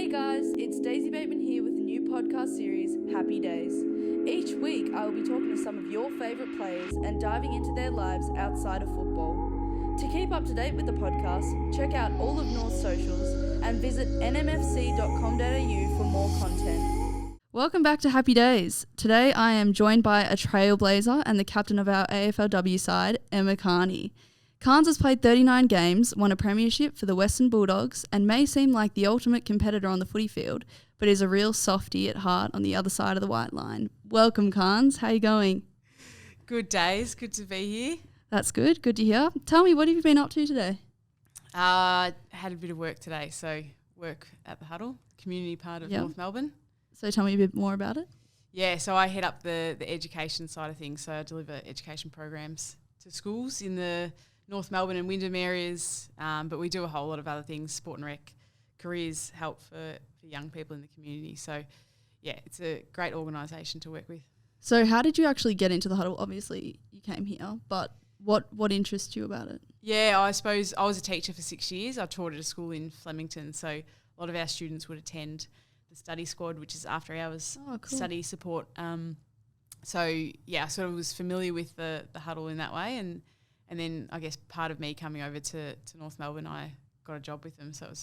Hey guys, it's Daisy Bateman here with a new podcast series, Happy Days. Each week I will be talking to some of your favourite players and diving into their lives outside of football. To keep up to date with the podcast, check out all of North's socials and visit nmfc.com.au for more content. Welcome back to Happy Days. Today I am joined by a trailblazer and the captain of our AFLW side, Emma Carney. Carnes has played 39 games, won a premiership for the Western Bulldogs, and may seem like the ultimate competitor on the footy field, but is a real softie at heart on the other side of the white line. Welcome, Carnes. How you going? Good days. Good to be here. That's good. Good to hear. Tell me, what have you been up to today? Had a bit of work today, so work at the Huddle, community part of North Melbourne. So tell me a bit more about it. Yeah, so I head up the education side of things, so I deliver education programs to schools in the North Melbourne and Wyndham areas, but we do a whole lot of other things, sport and rec, careers help for young people in the community. So, yeah, it's a great organisation to work with. So how did you actually get into the Huddle? Obviously, you came here, but what interests you about it? Yeah, I suppose I was a teacher for 6 years. I taught at a school in Flemington, so a lot of our students would attend the study squad, which is after hours study support. So, yeah, I sort of was familiar with the Huddle in that way, and then I guess part of me coming over to North Melbourne, I got a job with them. So it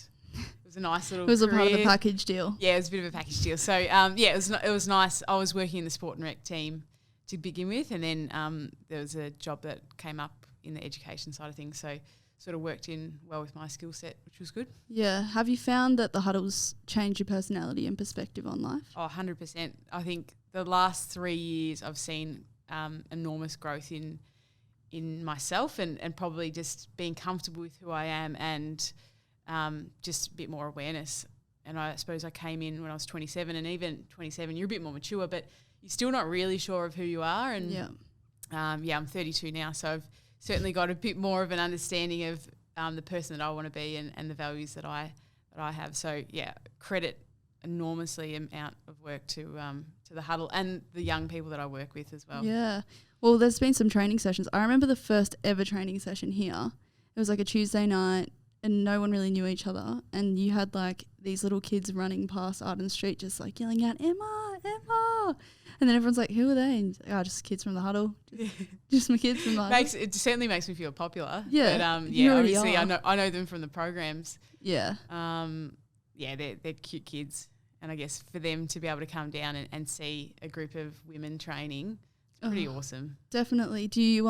was a nice little It was career. A part of the package deal. Yeah, it was a bit of a package deal. So, it was nice. I was working in the sport and rec team to begin with, and then there was a job that came up in the education side of things. So sort of worked in well with my skill set, which was good. Yeah. Have you found that the Huddle's changed your personality and perspective on life? Oh, 100%. I think the last 3 years I've seen enormous growth in myself and probably just being comfortable with who I am and just a bit more awareness. And I suppose I came in when I was 27, and even 27, you're a bit more mature, but you're still not really sure of who you are. And I'm 32 now, so I've certainly got a bit more of an understanding of the person that I want to be and the values that I have. So yeah, credit enormously amount of work to the Huddle and the young people that I work with as well. Yeah. Well, there's been some training sessions. I remember the first ever training session here. It was like a Tuesday night and no one really knew each other. And you had like these little kids running past Arden Street just like yelling out, Emma, Emma. And then everyone's like, who are they? And just kids from the Huddle. Just my kids from the Huddle. It certainly makes me feel popular. Yeah. But obviously I know them from the programs. Yeah. They're cute kids. And I guess for them to be able to come down and see a group of women training, it's pretty awesome. Definitely. Do you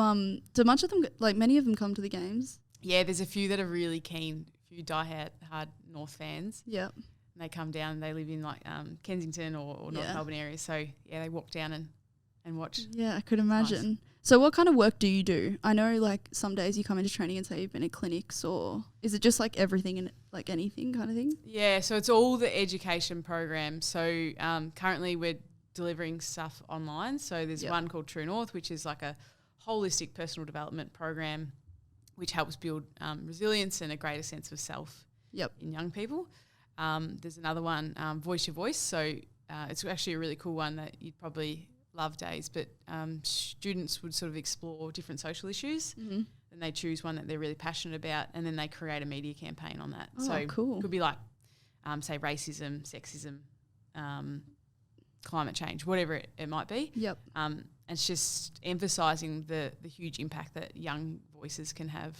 do much of them, like many of them, come to the games? Yeah, there's a few that are really keen, a few die-hard North fans. Yep. And they come down, they live in like Kensington or North Melbourne area. So yeah, they walk down and watch. Yeah, I could imagine. Nice. So what kind of work do you do? I know like some days you come into training and say you've been at clinics, or is it just like everything and like anything kind of thing? Yeah, so it's all the education programs. So currently we're delivering stuff online. So there's one called True North, which is like a holistic personal development program which helps build resilience and a greater sense of self in young people. There's another one, Voice Your Voice. So it's actually a really cool one that you'd probably love, Dais, but students would sort of explore different social issues and they choose one that they're really passionate about, and then they create a media campaign on that. Cool. It could be like, say, racism, sexism, climate change, whatever it might be. Yep. It's just emphasising the huge impact that young voices can have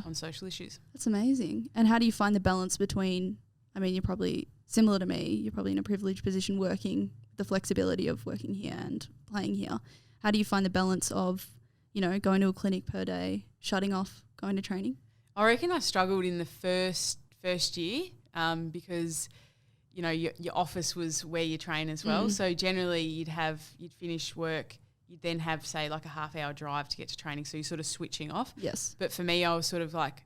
on social issues. That's amazing. And how do you find the balance between, I mean, you're probably similar to me, you're probably in a privileged position working, the flexibility of working here and playing here. How do you find the balance of, going to a clinic per day, shutting off, going to training? I reckon I struggled in the first year because your office was where you train as well. So generally you'd finish work, you'd then have, say, like a half-hour drive to get to training, so you're sort of switching off. Yes. But for me, I was sort of like,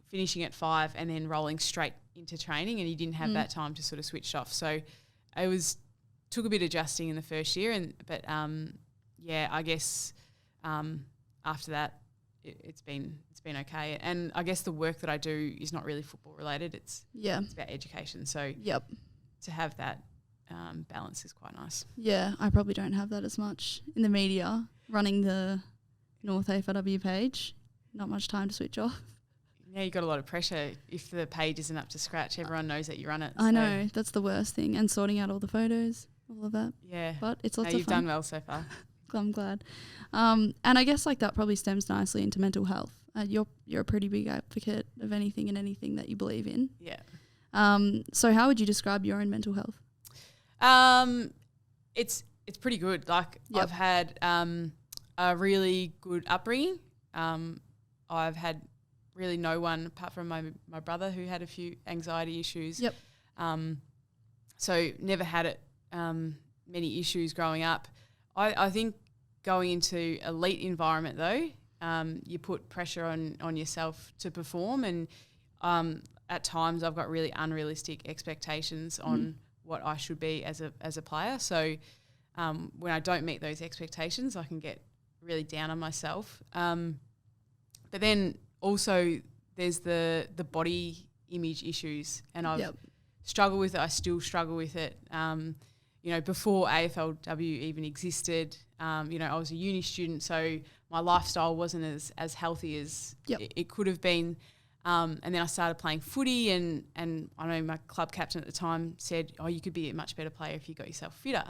finishing at 5 and then rolling straight into training, and you didn't have that time to sort of switch off. So it took a bit of adjusting in the first year, but I guess after that it's been okay. And I guess the work that I do is not really football related. It's about education. So to have that balance is quite nice. Yeah, I probably don't have that as much in the media. Running the North AFLW page, not much time to switch off. Yeah, you got a lot of pressure. If the page isn't up to scratch, everyone knows that you run it. I know, that's the worst thing. And sorting out all the photos, all of that. Yeah. But it's lots of you've fun. done well so far. I'm glad. And I guess like that probably stems nicely into mental health. You're a pretty big advocate of anything and anything that you believe in. Yeah. So how would you describe your own mental health? It's pretty good. Like I've had a really good upbringing. I've had really no one apart from my brother who had a few anxiety issues. Yep. So never had it many issues growing up. I think going into elite environment though, you put pressure on yourself to perform, and at times I've got really unrealistic expectations on what I should be as a player. So when I don't meet those expectations, I can get really down on myself. But then also there's the body image issues, and I've struggled with it. I still struggle with it. Before AFLW even existed, I was a uni student, so my lifestyle wasn't as healthy as it could have been. And then I started playing footy, and I know my club captain at the time said, you could be a much better player if you got yourself fitter.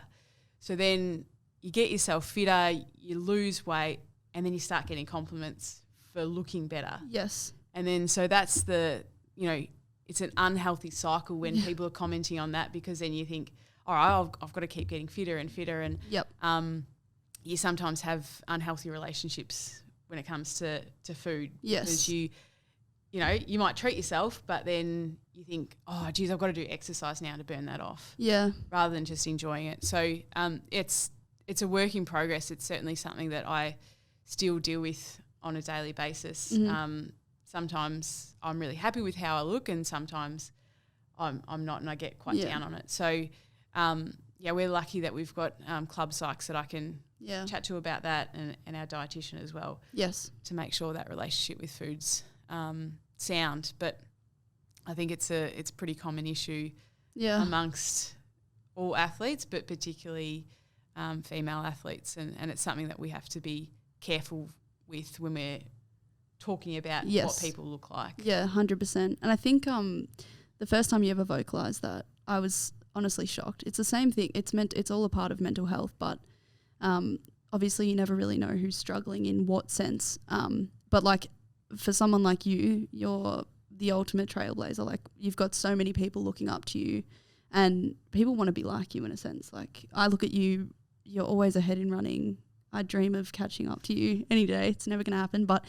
So then you get yourself fitter, you lose weight, and then you start getting compliments for looking better. Yes. And then so that's it's an unhealthy cycle when people are commenting on that, because then you think, all right, I've got to keep getting fitter and fitter. And you sometimes have unhealthy relationships when it comes to food. Yes. Because you might treat yourself, but then you think, oh, geez, I've got to do exercise now to burn that off. Yeah. Rather than just enjoying it. So it's a work in progress. It's certainly something that I still deal with on a daily basis. Mm-hmm. Sometimes I'm really happy with how I look, and sometimes I'm not, and I get quite down on it. So, we're lucky that we've got club psychs that I can chat to about that, and our dietitian as well. Yes. To make sure that relationship with food's sound. But I think it's a pretty common issue amongst all athletes, but particularly female athletes, and it's something that we have to be careful with when we're talking about what people look like. Yeah, 100%. And I think the first time you ever vocalised that, I was honestly shocked. It's the same thing. It's all a part of mental health, but obviously you never really know who's struggling in what sense. But like for someone like you, you're the ultimate trailblazer. Like you've got so many people looking up to you, and people want to be like you in a sense. Like I look at you, you're always ahead in running. I dream of catching up to you any day. It's never going to happen. But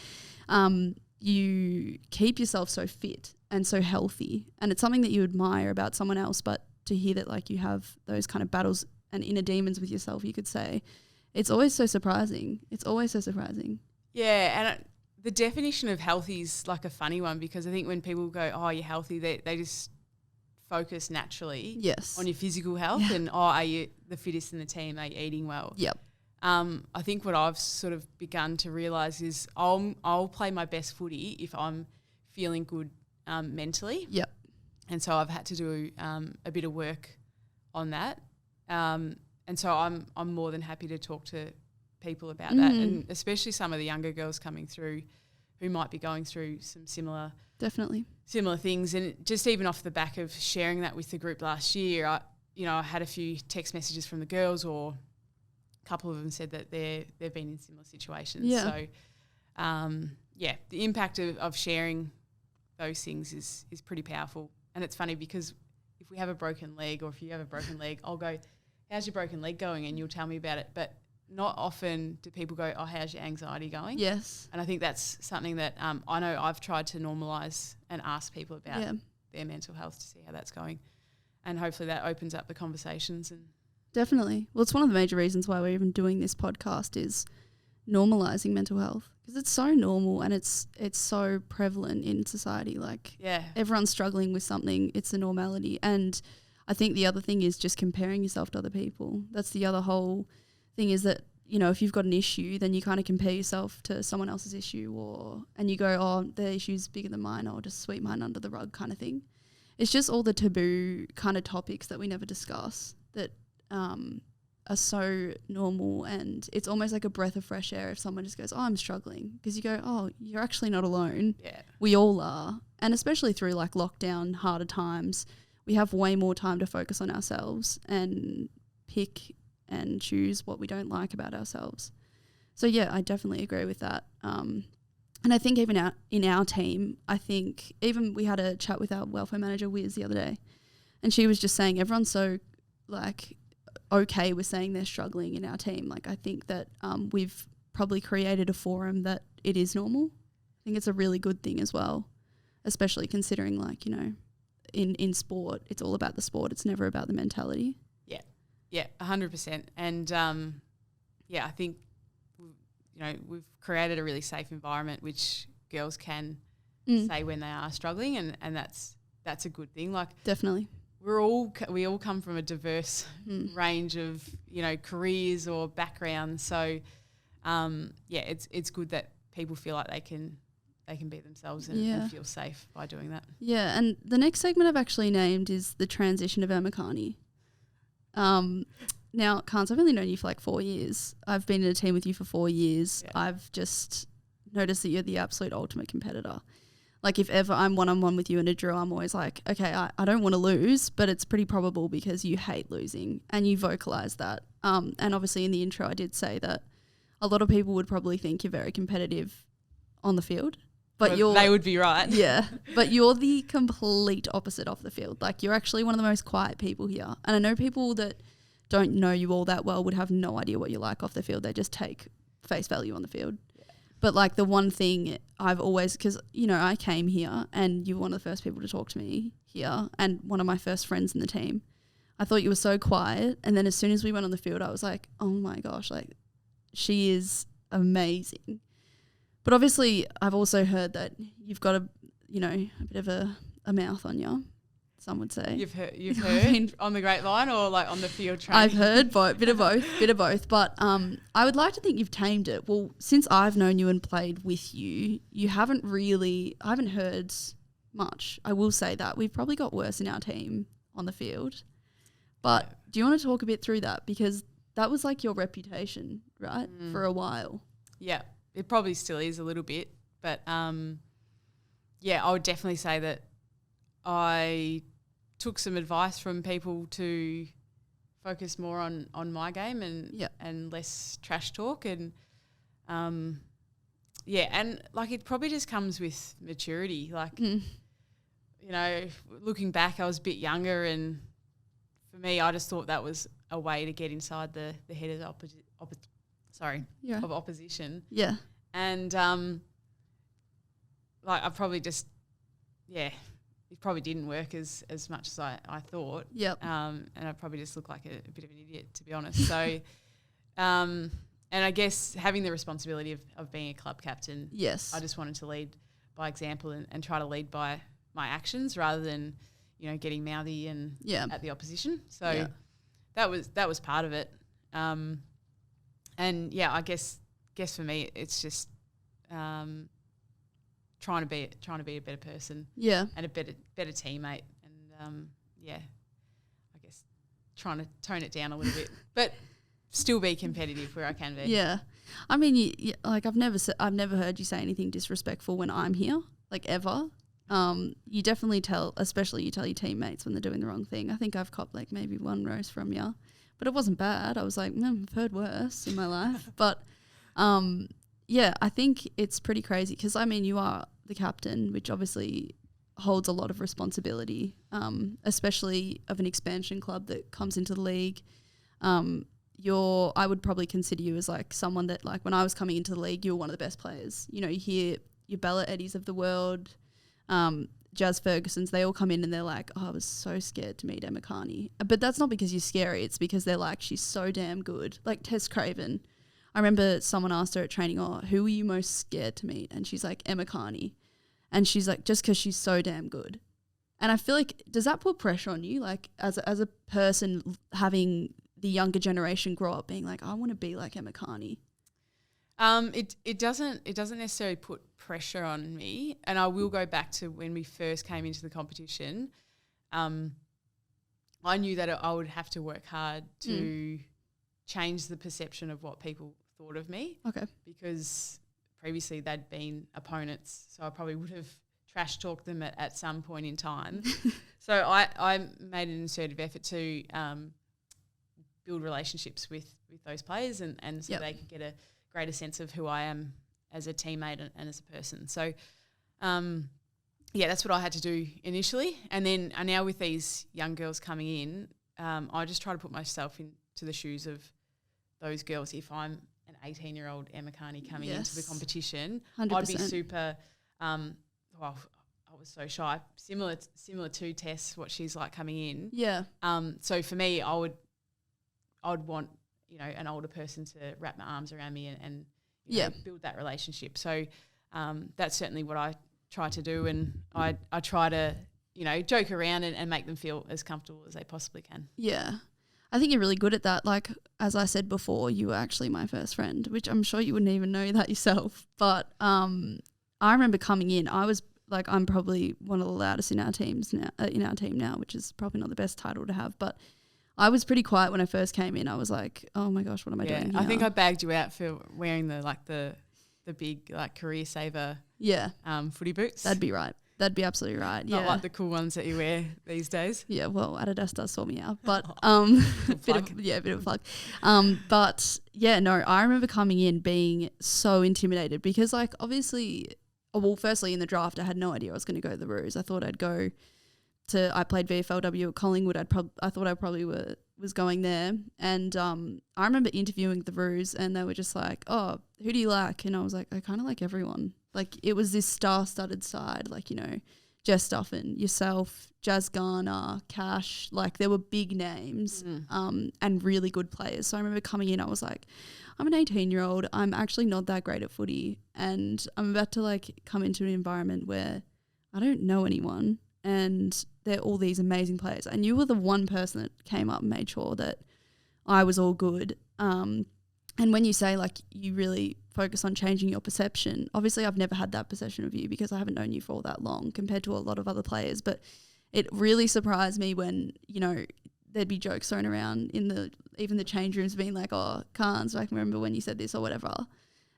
you keep yourself so fit and so healthy, and it's something that you admire about someone else. But to hear that like you have those kind of battles and inner demons with yourself, you could say, it's always so surprising. It's always so surprising. Yeah, and the definition of healthy is like a funny one, because I think when people go, oh, you're healthy, they just focus naturally on your physical health and, oh, are you the fittest in the team? Are you eating well? Yep. I think what I've sort of begun to realise is I'll play my best footy if I'm feeling good mentally. Yep. And so I've had to do a bit of work on that. And so I'm more than happy to talk to people about that, and especially some of the younger girls coming through who might be going through some similar things. And just even off the back of sharing that with the group last year, I had a few text messages from the girls, or a couple of them said that they've been in similar situations. Yeah. So, the impact of sharing those things is pretty powerful. And it's funny because if we have a broken leg, or if you have a broken leg, I'll go, how's your broken leg going? And you'll tell me about it. But not often do people go, oh, how's your anxiety going? Yes. And I think that's something that I know I've tried to normalise and ask people about their mental health to see how that's going. And hopefully that opens up the conversations. And definitely. Well, it's one of the major reasons why we're even doing this podcast is normalising mental health, because it's so normal and it's so prevalent in society. Like everyone's struggling with something. It's a normality. And I think the other thing is just comparing yourself to other people. That's the other whole thing, is that, if you've got an issue, then you kind of compare yourself to someone else's issue, and you go, oh, their issue's bigger than mine, or just sweep mine under the rug kind of thing. It's just all the taboo kind of topics that we never discuss that are so normal, and it's almost like a breath of fresh air if someone just goes, oh, I'm struggling, because you go, oh, you're actually not alone. Yeah. We all are. And especially through like lockdown, harder times, we have way more time to focus on ourselves and pick and choose what we don't like about ourselves. So yeah, I definitely agree with that. And I think even in our team, I think even we had a chat with our welfare manager, Wiz, the other day, and she was just saying everyone's so like okay with saying they're struggling in our team. Like I think that we've probably created a forum that it is normal. I think it's a really good thing as well, especially considering like, you know, in sport, it's all about the sport. It's never about the mentality. Yeah, 100%. And I think we've created a really safe environment which girls can say when they are struggling, and that's a good thing. Like definitely, we all come from a diverse range of careers or backgrounds. So it's good that people feel like they can be themselves and feel safe by doing that. Yeah, and the next segment I've actually named is the transition of Emma Carney. Now, Carnes, I've only known you for like 4 years. I've been in a team with you for 4 years. Yeah. I've just noticed that you're the absolute ultimate competitor. Like if ever I'm one-on-one with you in a drill, I'm always like, okay, I don't want to lose, but it's pretty probable because you hate losing and you vocalise that. And obviously in the intro I did say that a lot of people would probably think you're very competitive on the field. But they would be right. Yeah. But you're the complete opposite off the field. Like you're actually one of the most quiet people here. And I know people that don't know you all that well would have no idea what you're like off the field. They just take face value on the field. Yeah. But like the one thing I've always, because, I came here and you were one of the first people to talk to me here and one of my first friends in the team. I thought you were so quiet. And then as soon as we went on the field, I was like, oh my gosh, like she is amazing. But obviously, I've also heard that you've got a bit of a mouth on you, some would say. You've heard on the grapevine or like on the field training? I've heard bit of both. But I would like to think you've tamed it. Well, since I've known you and played with you, I haven't heard much. I will say that. We've probably got worse in our team on the field. But do you want to talk a bit through that? Because that was like your reputation, right, for a while. Yeah. It probably still is a little bit, but I would definitely say that I took some advice from people to focus more on my game and less trash talk and and like it probably just comes with maturity. Like looking back, I was a bit younger, and for me, I just thought that was a way to get inside the head of of opposition. Yeah. And I probably just it probably didn't work as much as I thought. Yep. And I probably just looked like a bit of an idiot, to be honest. So and I guess having the responsibility of being a club captain, yes, I just wanted to lead by example and try to lead by my actions rather than, getting mouthy and at the opposition. So that was part of it. And I guess for me it's just trying to be a better person, and a better teammate, and I guess trying to tone it down a little bit, but still be competitive where I can be. Yeah, I mean, like I've never heard you say anything disrespectful when I'm here, like ever. You definitely tell your teammates when they're doing the wrong thing. I think I've copped like maybe one roast from you. But it wasn't bad. I was like, I've heard worse in my life. But, I think it's pretty crazy because, I mean, you are the captain, which obviously holds a lot of responsibility, especially of an expansion club that comes into the league. I would probably consider you as, like, someone that, like, when I was coming into the league, you were one of the best players. You hear your Bella Eddies of the world, Jazz Ferguson's, they all come in and they're like, oh, I was so scared to meet Emma Carney. But that's not because you're scary. It's because they're like, she's so damn good. Like Tess Craven. I remember someone asked her at training, who are you most scared to meet? And she's like, Emma Carney. And she's like, just because she's so damn good. And I feel like, does that put pressure on you? Like as a person having the younger generation grow up being like, I want to be like Emma Carney. It doesn't necessarily put pressure on me, and I will go back to when we first came into the competition. I knew that I would have to work hard to changed the perception of what people thought of me. Okay. Because previously they'd been opponents, so I probably would have trash talked them at some point in time. So I made an concerted effort to build relationships with those players and so they could get a greater sense of who I am as a teammate and as a person. So, that's what I had to do initially. And then now with these young girls coming in, I just try to put myself into the shoes of those girls. If I'm an 18-year-old Emma Carney coming into the competition, 100%. I'd be super I was so shy. Similar to Tess, what she's like coming in. Yeah. So for me, I'd want, an older person to wrap my arms around me and build that relationship. So that's certainly what I try to do, and I try to, joke around and make them feel as comfortable as they possibly can. Yeah. I think you're really good at that. Like, as I said before, you were actually my first friend, which I'm sure you wouldn't even know that yourself. But I remember coming in, I was like, I'm probably one of the loudest in our team now, which is probably not the best title to have, but I was pretty quiet when I first came in. I was like, oh my gosh, what am I doing here? I think I bagged you out for wearing the big career saver footy boots. That'd be right. That'd be absolutely right. Not like the cool ones that you wear these days. Yeah, well, Adidas does sort me out, but bit of a plug. But yeah, no, I remember coming in being so intimidated because, like, obviously, well, firstly in the draft, I had no idea I was going to go to the Roos. I thought I'd go to. I played VFLW at Collingwood. I thought I probably was going there, and I remember interviewing the Roos, and they were just like, "Oh, who do you like?" And I was like, "I kind of like everyone." Like, it was this star-studded side, like, Jess Duffin, yourself, Jazz Garner, Cash, like there were big names and really good players. So I remember coming in, I was like, I'm an 18-year-old, I'm actually not that great at footy, and I'm about to like come into an environment where I don't know anyone and they're all these amazing players. And you were the one person that came up and made sure that I was all good. And when you say like you really focus on changing your perception, obviously I've never had that perception of you because I haven't known you for all that long compared to a lot of other players, but it really surprised me when, there'd be jokes thrown around in even the change rooms being like, oh, Carnes, I can remember when you said this or whatever.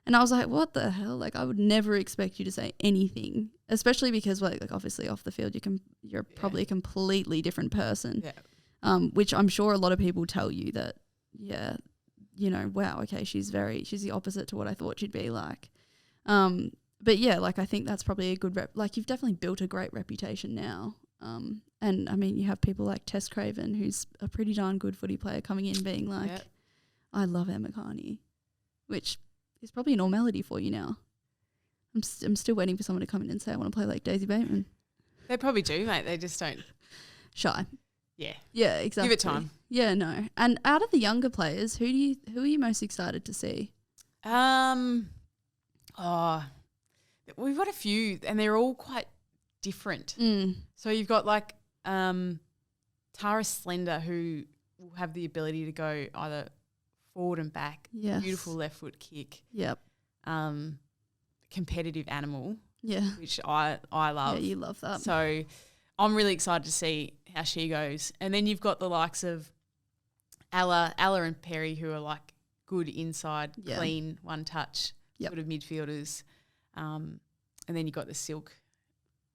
And I was like, what the hell? Like, I would never expect you to say anything, especially because like obviously off the field you're probably a completely different person, which I'm sure a lot of people tell you that, wow, okay, she's the opposite to what I thought she'd be like. But yeah, like I think that's probably a good like you've definitely built a great reputation now. And I mean, you have people like Tess Craven, who's a pretty darn good footy player, coming in being like, I love Emma Carney, which is probably a normality for you now. I'm still waiting for someone to come in and say, I want to play like Daisy Bateman. They probably do, mate. They just don't. Shy. Yeah. Yeah, exactly. Give it time. Yeah, no. And out of the younger players, who are you most excited to see? We've got a few, and they're all quite different. So you've got like Tara Slender, who will have the ability to go either forward and back. Yes. Beautiful left foot kick. Yep. Competitive animal. Yeah. Which I love. Yeah, you love that. So I'm really excited to see how she goes. And then you've got the likes of Ella and Perry, who are like good inside, clean, one touch sort of midfielders. And then you've got the silk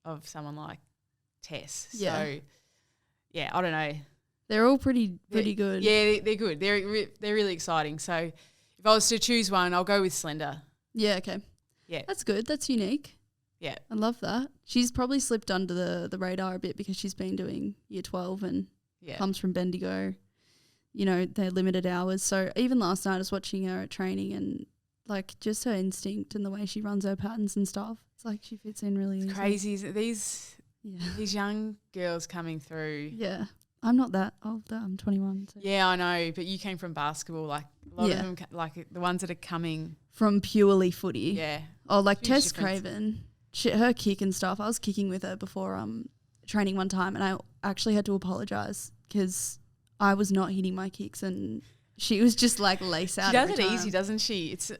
of someone like Tess. Yeah. So, yeah, I don't know. They're all pretty good. Yeah, they're good. They're really exciting. So if I was to choose one, I'll go with Slender. Yeah, okay. Yeah. That's good. That's unique. Yeah. I love that. She's probably slipped under the radar a bit because she's been doing year 12 and comes from Bendigo. They're limited hours. So even last night I was watching her at training and like just her instinct and the way she runs her patterns and stuff. It's like she fits in really easily. Crazy. These young girls coming through. Yeah. I'm not that old. I'm 21. So. Yeah, I know. But you came from basketball. Like a lot of them, like the ones that are coming from purely footy. Yeah. Oh, like Tess Craven. Her kick and stuff. I was kicking with her before training one time, and I actually had to apologise because I was not hitting my kicks, and she was just like lace out. She does it easy, doesn't she? It's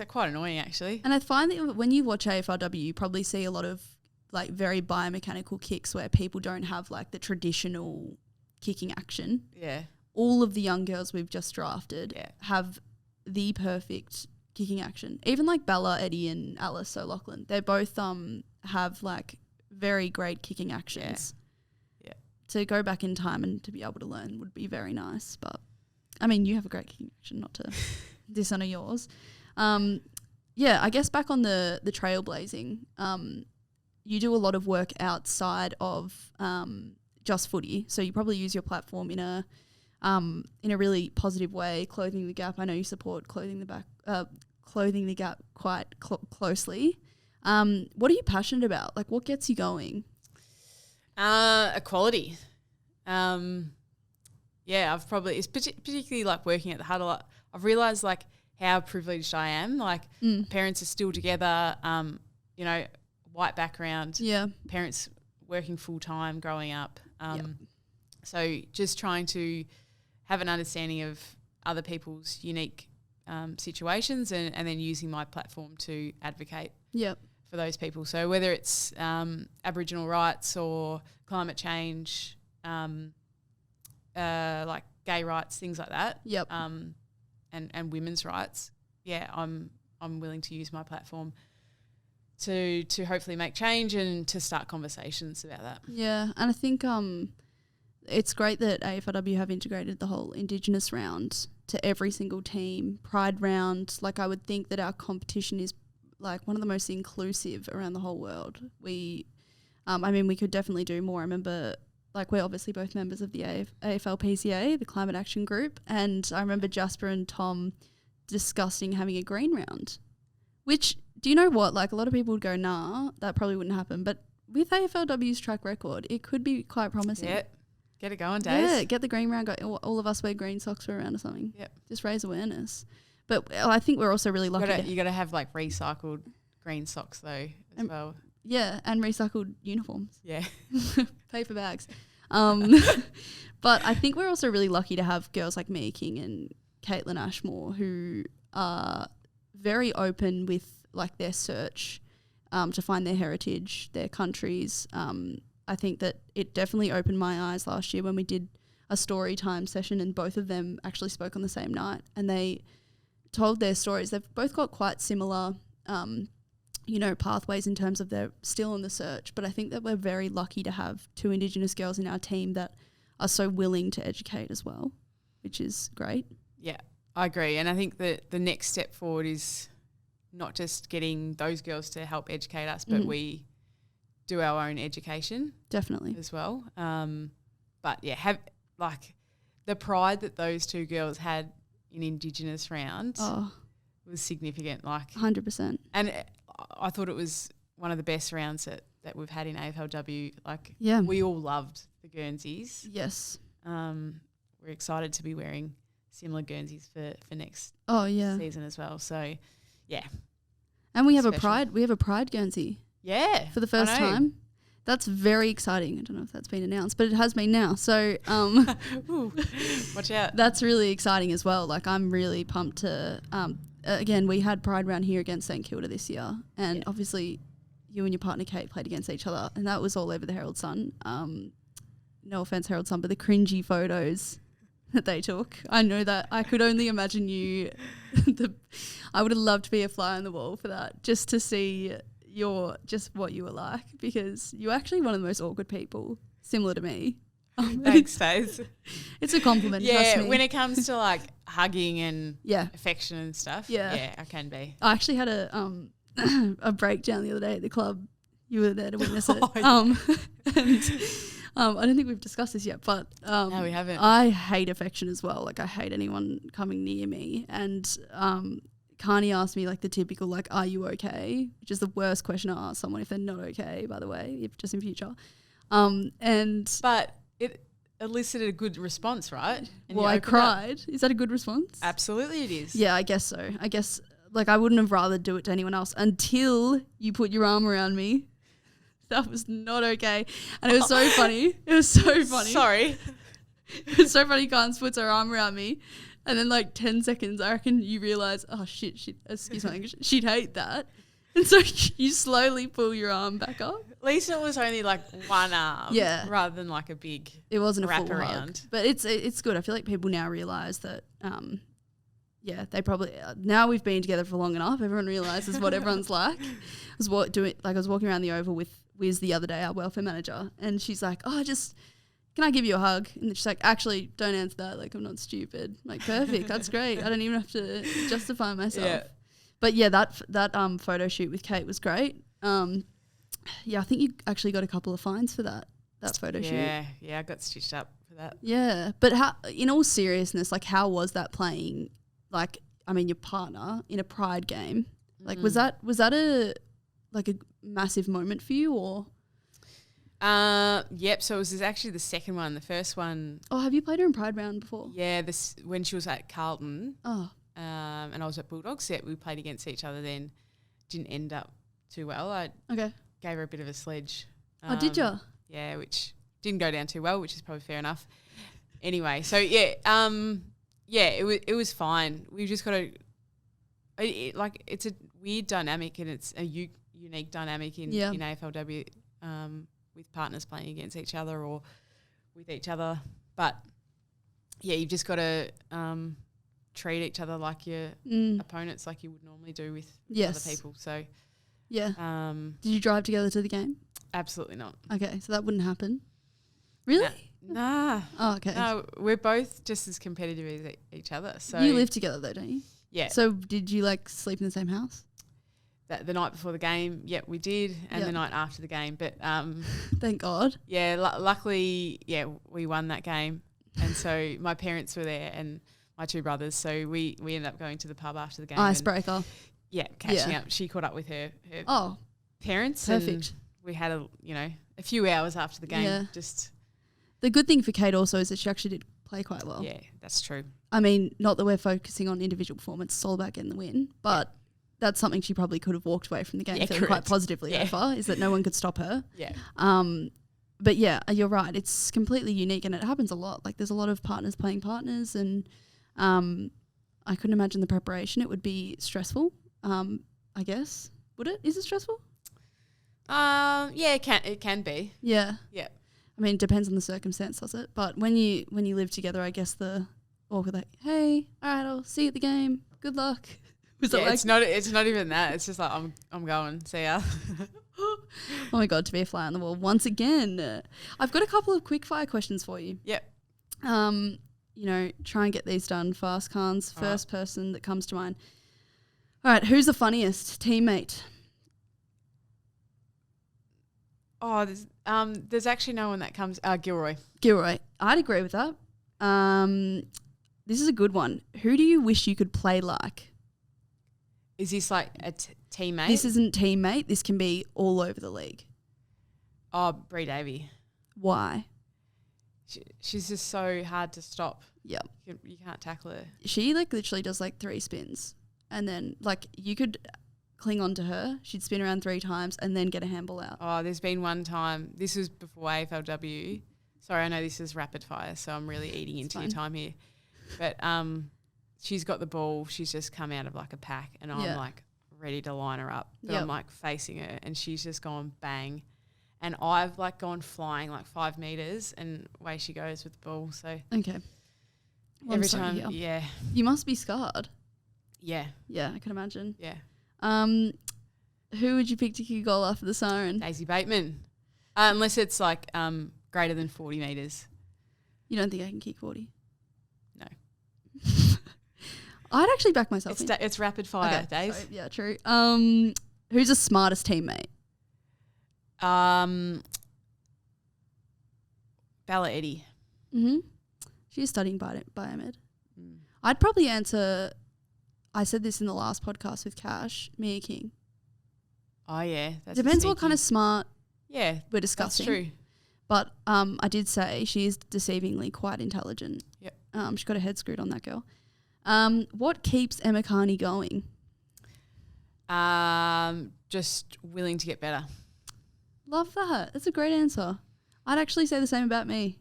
quite annoying actually. And I find that when you watch AFLW, you probably see a lot of like very biomechanical kicks where people don't have like the traditional kicking action. Yeah. all of the young girls we've just drafted Yeah. have the perfect kicking action. Even like Bella, Eddie and Alice O'Loughlin, they both have like very great kicking actions. Yeah. To go back in time and to be able to learn would be very nice. But I mean, you have a great kicking action, not to dishonour yours. Yeah, I guess back on the trailblazing, you do a lot of work outside of just footy. So you probably use your platform in a really positive way. Clothing the Gap, I know you support Clothing the Gap quite closely. What are you passionate about? Like, what gets you going? Equality. Yeah, I've probably, it's particularly like working at the Hut a lot. I've realised like how privileged I am. Like parents are still together, you know, white background. Yeah. Parents working full time growing up. So just trying to have an understanding of other people's unique situations and then using my platform to advocate for those people. So whether it's Aboriginal rights or climate change, like gay rights, things like that. And women's rights. Yeah, I'm willing to use my platform to hopefully make change and to start conversations about that. Yeah, and I think it's great that AFLW have integrated the whole Indigenous round to every single team, Pride round. Like, I would think that our competition is like one of the most inclusive around the whole world. We could definitely do more. I remember, like, we're obviously both members of the AFLPCA, the Climate Action Group, and I remember Jasper and Tom discussing having a green round, which, do you know what? Like, a lot of people would go, nah, that probably wouldn't happen. But with AFLW's track record, it could be quite promising. Yeah. Get it going, Dais. Yeah, get the green round going. All of us wear green socks for a round or something. Yep. Just raise awareness. But I think we're also really lucky. You got to have like recycled green socks though as well. Yeah, and recycled uniforms. Yeah. Paper bags. But I think we're also really lucky to have girls like Mia King and Caitlin Ashmore who are very open with like their search to find their heritage, their countries. I think that it definitely opened my eyes last year when we did a story time session and both of them actually spoke on the same night and they told their stories. They've both got quite similar, pathways in terms of they're still in the search. But I think that we're very lucky to have two Indigenous girls in our team that are so willing to educate as well, which is great. Yeah, I agree. And I think that the next step forward is not just getting those girls to help educate us, but we do our own education. Definitely. As well. But yeah, have like the pride that those two girls had in Indigenous round was significant. Like 100%. And I thought it was one of the best rounds that we've had in AFLW. Like we all loved the Guernseys. Yes. We're excited to be wearing similar Guernseys for next season as well. So yeah. And we have a pride Guernsey. Yeah. For the first time. That's very exciting. I don't know if that's been announced, but it has been now. So Ooh, watch out. That's really exciting as well. Like, I'm really pumped to again, we had Pride round here against St Kilda this year, and obviously you and your partner Kate played against each other, and that was all over the Herald Sun. No offense, Herald Sun, but the cringy photos that they took. I know that. I could only imagine you. I would have loved to be a fly on the wall for that, just to see just what you were like, because you're actually one of the most awkward people, similar to me. Thanks, Dais. It's a compliment. Yeah, when it comes to like hugging and affection and stuff. Yeah, I can be. I actually had a breakdown the other day at the club. You were there to witness it. And I don't think we've discussed this yet, but no, we haven't. I hate affection as well. Like, I hate anyone coming near me. And Carney asked me like the typical like, "Are you okay?" which is the worst question to ask someone if they're not okay. By the way, just in future. But it elicited a good response, right? And I cried. Is that a good response? Absolutely, it is. Yeah, I guess so. I guess like I wouldn't have rather do it to anyone else until you put your arm around me. That was not okay, and it was so funny. It was so funny. Sorry, it was so funny. Gans puts her arm around me. And then like 10 seconds, I reckon you realise, oh shit, excuse my language, she'd hate that. And so you slowly pull your arm back up. At least it was only like one arm, rather than like a big. It wasn't a wrap full around. hug, but it's good. I feel like people now realise that. They probably now we've been together for long enough. Everyone realises what everyone's like. I was walking around the Oval with Wiz the other day, our welfare manager, and she's like, "Oh, can I give you a hug?" And she's like, "Actually, don't answer that. Like, I'm not stupid." I'm like, perfect. That's great. I don't even have to justify myself. Yeah. But yeah, that photo shoot with Kate was great. I think you actually got a couple of fines for that photo shoot. Yeah, I got stitched up for that. Yeah, but how, in all seriousness, like, how was that playing? Like, I mean, your partner in a Pride game. Like, was that a massive moment for you, or? Yep. So it was actually the second one. The first one. Oh, have you played her in Pride round before? Yeah, when she was at Carlton. Oh. And I was at Bulldogs. Yeah, we played against each other then. Didn't end up too well. I gave her a bit of a sledge. Did you? Yeah, which didn't go down too well, which is probably fair enough. Anyway, so it was fine. We've just got to it's a weird dynamic, and it's a unique dynamic in AFLW with partners playing against each other or with each other. But yeah, you've just got to treat each other like your opponents, like you would normally do with other people. So yeah. Did you drive together to the game? Absolutely not. Okay, so that wouldn't happen. Really? Nah. Oh, okay. No, we're both just as competitive as each other. So you live together though, don't you? Yeah. So did you sleep in the same house? The night before the game, we did, and the night after the game. But thank God. Yeah, luckily, we won that game, and so my parents were there and my two brothers. So we ended up going to the pub after the game. Icebreaker. Catching up. She caught up with her parents. Perfect. And we had a few hours after the game. Yeah. Just the good thing for Kate also is that she actually did play quite well. Yeah, that's true. I mean, not that we're focusing on individual performance, it's all about getting the win, but that's something she probably could have walked away from the game feeling quite positively over, is that no one could stop her. Yeah. But yeah, you're right. It's completely unique, and it happens a lot. Like, there's a lot of partners playing partners, and I couldn't imagine the preparation. It would be stressful, I guess. Would it? Is it stressful? Yeah, it can be. Yeah. Yeah. I mean, it depends on the circumstance, does it? But when you live together, I guess the awkward, like, hey, all right, I'll see you at the game. Good luck. Was it it's not even that. It's just like, I'm going. See ya. Oh my God, to be a fly on the wall once again. I've got a couple of quick fire questions for you. Yep. Try and get these done fast, Carnes. First person that comes to mind. All right, who's the funniest teammate? Oh, there's actually no one that comes. Gilroy. Gilroy. I'd agree with that. This is a good one. Who do you wish you could play like? Is this like a teammate? This isn't teammate. This can be all over the league. Oh, Bree Davey. Why? She's just so hard to stop. Yeah. You can't tackle her. She literally does 3 spins, and then you could cling on to her. She'd spin around 3 times and then get a handball out. Oh, there's been one time. This was before AFLW. Sorry, I know this is rapid fire, so I'm really eating into your time here. But she's got the ball. She's just come out of a pack, and I'm ready to line her up. But I'm facing her, and she's just gone bang. And I've gone flying 5 meters, and away she goes with the ball. So okay, every time, you must be scarred. Yeah, I can imagine. Yeah. Who would you pick to kick a goal after the siren? Daisy Bateman, unless it's greater than 40 meters. You don't think I can kick 40? No. I'd actually back myself. It's rapid fire, Dais. Sorry, yeah, true. Who's the smartest teammate? Bella Eddy. Mm-hmm. She's studying biomed. I'd probably answer, I said this in the last podcast with Cash, Mia King. Oh, yeah. Depends what kind of smart we're discussing. That's true. But I did say she is deceivingly quite intelligent. Yep. She's got her head screwed on that girl. What keeps Emma Carney going? Just willing to get better. Love that. That's a great answer. I'd actually say the same about me.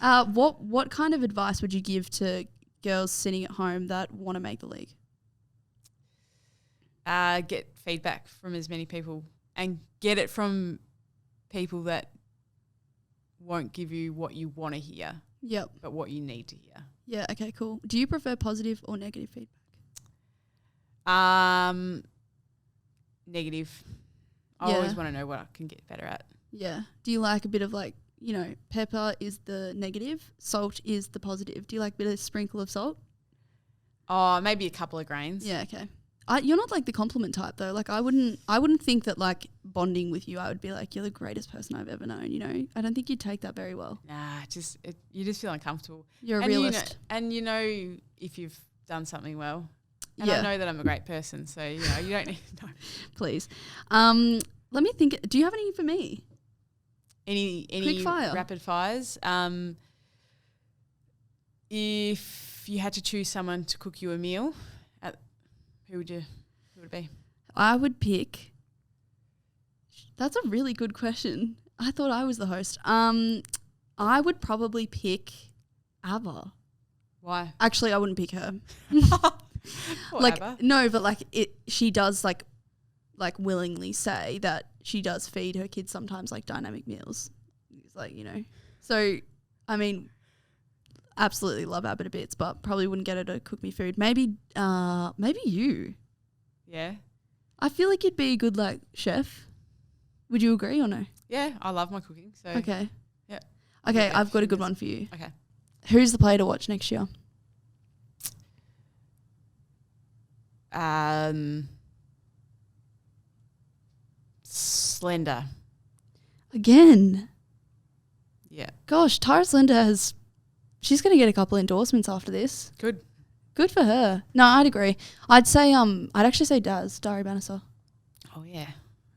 What kind of advice would you give to girls sitting at home that want to make the league? get feedback from as many people and get it from people that won't give you what you want to hear, Yep. but what you need to hear. Yeah, okay, cool. Do you prefer positive or negative feedback? Negative. I Yeah. always want to know what I can get better at. Yeah. Do you like a bit of like, you know, pepper is the negative, salt is the positive. Do you like a bit of sprinkle of salt? Oh, maybe a couple of grains. Yeah, okay. You're not like the compliment type though. Like I wouldn't think that like bonding with you, I would be like, you're the greatest person I've ever known, you know? I don't think you'd take that very well. Nah, you just feel uncomfortable. You're a and realist. You know if you've done something well. And Yeah. I know that I'm a great person, so you know, you don't need no. Please. Let me think. Do you have any for me? Any Quick fire. rapid fires. If you had to choose someone to cook you a meal, who would it be? I would pick. That's a really good question. I thought I was the host. I would probably pick Abba. Why? Actually, I wouldn't pick her. Poor Like Abba. no, but like she does like willingly say that she does feed her kids sometimes like dynamic meals. It's like, you know. So, I mean, absolutely love Abba to bits, but probably wouldn't get her to cook me food. Maybe you. Yeah. I feel like you'd be a good like chef. Would you agree or no? Yeah, I love my cooking. So Okay. Yeah. Okay, Yeah, I've got a good fingers. one for you. Okay. Who's the player to watch next year? Slender. Again. Yeah. Gosh, Tara Slender she's going to get a couple endorsements after this. Good. Good for her. No, I'd agree. I'd actually say Dais, Dari Bannister. Oh yeah.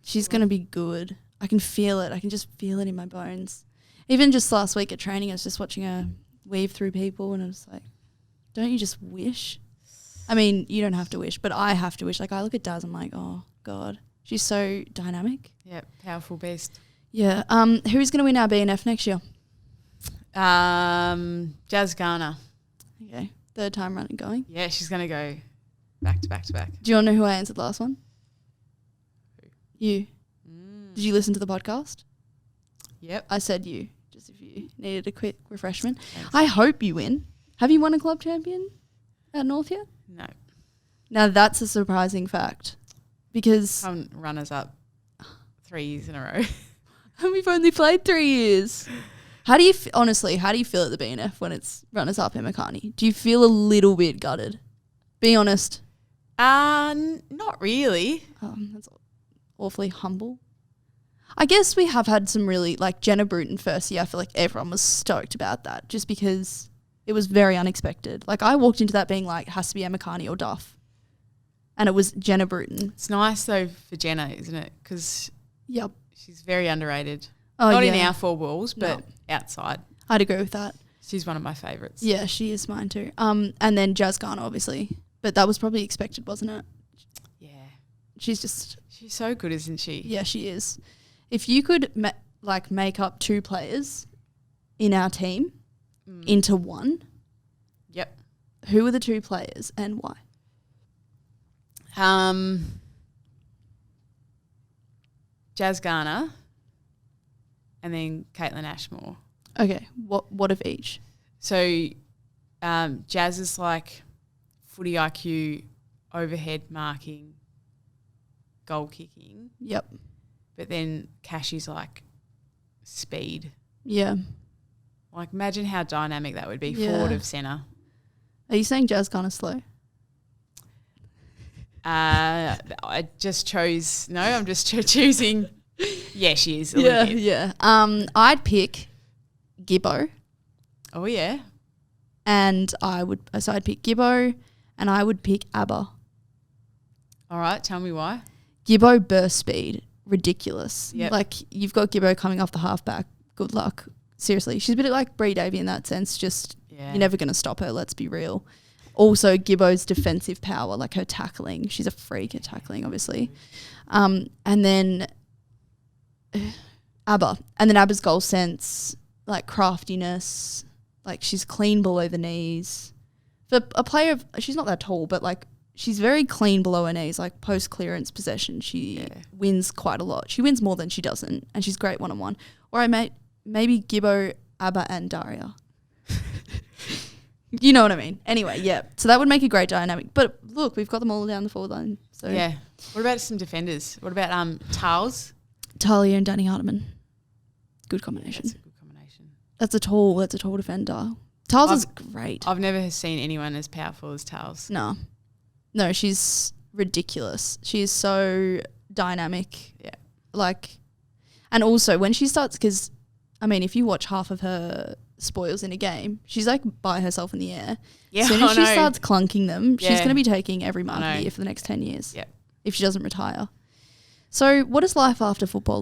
She's going to be good. I can feel it. I can just feel it in my bones. Even just last week at training, I was just watching her weave through people and I was like, don't you just wish? I mean, you don't have to wish, but I have to wish. Like I look at Daz, I'm like, oh God, she's so dynamic. Yeah, powerful beast. Yeah. Who's going to win our BNF next year? Jazz Garner. Okay. Third time running going. Yeah, she's going to go back to back to back. Do you want to know who I answered last one? Who? You. Did you listen to the podcast? Yep. I said you, just if you needed a quick refreshment. Thanks. I hope you win. Have you won a club champion at North yet? No. Now that's a surprising fact because I'm runners up 3 years in a row. we've only played 3 years. How do you honestly? How do you feel at the BNF when it's runners up in Carney? Do you feel a little bit gutted? Be honest. Not really. That's awfully humble. I guess we have had some really like Jenna Bruton first year. I feel like everyone was stoked about that just because it was very unexpected. Like I walked into that being like, it has to be Emma Carney or Duff, and it was Jenna Bruton. It's nice though for Jenna, isn't it? Because Yep. she's very underrated. Oh, Not yeah. in our four walls, but No. outside. I'd agree with that. She's one of my favourites. Yeah, she is mine too. And then Jazz Garner, obviously. But that was probably expected, wasn't it? Yeah. She's just, She's so good, isn't she? yeah, she is. If you could make up 2 players in our team into one, Yep. who are the 2 players and why? Jazz Garner and then Caitlin Ashmore. Okay, what of each? So Jazz is like footy IQ, overhead marking, goal kicking. Yep. But then Cashie's like speed. Yeah. Like imagine how dynamic that would be Yeah. forward of centre. Are you saying Jazz Garner slow? I just chose, no, I'm just choosing. Yeah, she is. A little bit. Yeah. I'd pick Gibbo. Oh, yeah. And I'd pick Gibbo and I would pick Abba. All right, tell me why. Gibbo burst speed, ridiculous. Yep. Like you've got Gibbo coming off the halfback. Good luck. Seriously, she's a bit like Bree Davey in that sense. Just Yeah. you're never going to stop her. Let's be real. Also, Gibbo's defensive power, like her tackling. She's a freak at tackling, obviously. And then Abba. And then Abba's goal sense, like craftiness. Like she's clean below the knees. For a player she's not that tall, but like she's very clean below her knees, like post clearance possession. She wins quite a lot. She wins more than she doesn't, and she's great 1-on-1. Or maybe Gibbo, Abba, and Daria. You know what I mean. Anyway, yeah. So that would make a great dynamic. But look, we've got them all down the forward line. So yeah. What about some defenders? What about Tiles? Talia and Danny Hardiman. Good combination. That's a good combination. That's a tall defender. Tiles is great. I've never seen anyone as powerful as Tiles. No, she's ridiculous. She is so dynamic. Yeah. Like, and also when she starts, because, I mean, if you watch half of her spoils in a game, she's like by herself in the air. Yeah, as soon as she starts clunking them, she's going to be taking every mark of the year for the next 10 years. Yeah. If she doesn't retire. So what does life after football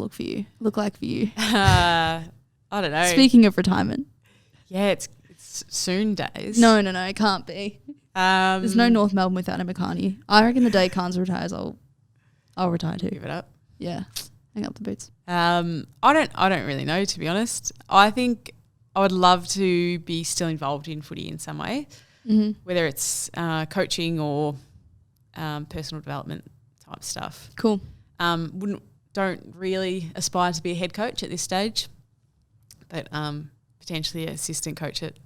look like for you? I don't know. Speaking of retirement. Yeah, it's soon days. No, it can't be. There's no North Melbourne without Emma Carney. I reckon the day Carnes retires, I'll retire too. Give it up. Yeah, hang up the boots. I don't really know, to be honest. I think I would love to be still involved in footy in some way, whether it's coaching or personal development type stuff. Cool. Don't really aspire to be a head coach at this stage, but potentially an assistant coach at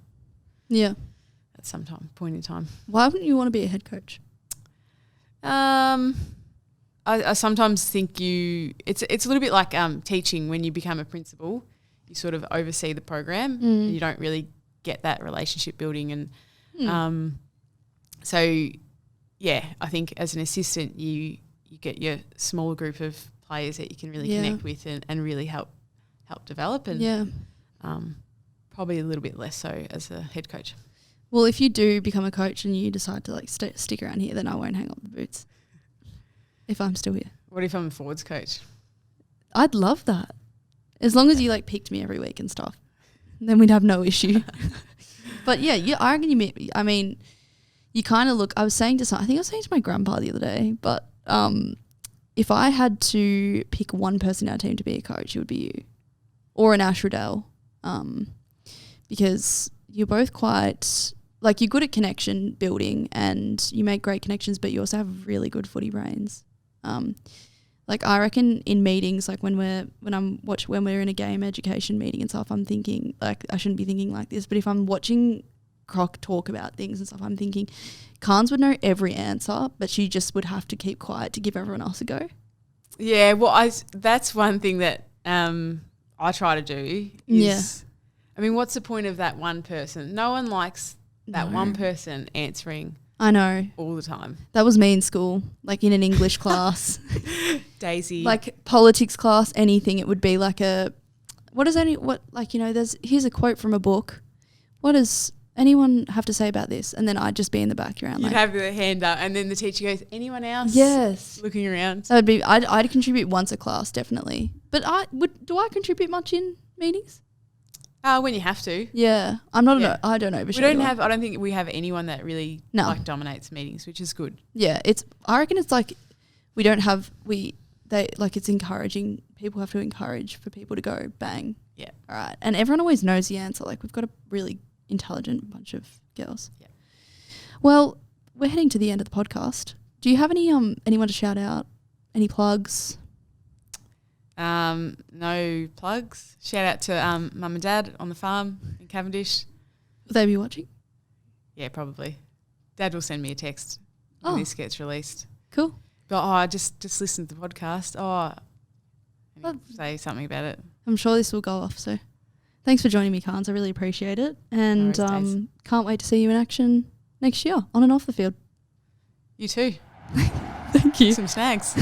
some point in time. Why wouldn't you want to be a head coach? I sometimes think it's a little bit like teaching. When you become a principal, you sort of oversee the program and you don't really get that relationship building. And so, yeah, I think as an assistant you get your smaller group of players that you can really connect with and really help develop. And probably a little bit less so as a head coach. Well, if you do become a coach and you decide to like stick around here, then I won't hang up the boots. If I'm still here. What if I'm a forwards coach? I'd love that. As long as you like picked me every week and stuff, then we'd have no issue. But yeah, I reckon you kind of look, I was saying to my grandpa the other day, but if I had to pick one person in our team to be a coach, it would be you or an Ash Riddell, because you're both quite, like, you're good at connection building and you make great connections, but you also have really good footy brains. Like, I reckon in meetings, like when we're in a game education meeting and stuff, I'm thinking, like, I shouldn't be thinking like this, but if I'm watching Croc talk about things and stuff, I'm thinking Carnes would know every answer, but she just would have to keep quiet to give everyone else a go. Yeah, well, that's one thing that I try to do is, I mean, what's the point of that one person? No one likes that one person answering. I know. All the time. That was me in school, like in an English class. Daisy. Like politics class, anything. It would be like here's a quote from a book. What does anyone have to say about this? And then I'd just be in the background. You'd have your hand up and then the teacher goes, anyone else? Yes. Looking around. So I'd contribute once a class, definitely. But do I contribute much in meetings? When you have to. Yeah. I don't know. I don't think we have anyone that really dominates meetings, which is good. Yeah. I reckon it's like it's encouraging. People have to encourage for people to go bang. Yeah. All right. And everyone always knows the answer. Like, we've got a really intelligent bunch of girls. Yeah. Well, we're heading to the end of the podcast. Do you have anyone to shout out? Any plugs? No plugs. Shout out to mum and dad on the farm in Cavendish. Will they be watching? Yeah, probably. Dad will send me a text when this gets released. Cool. But just listen to the podcast. Say something about it. I'm sure this will go off. So thanks for joining me, Carnes. I really appreciate it. And can't wait to see you in action next year on and off the field. You too. Thank you. Some snags.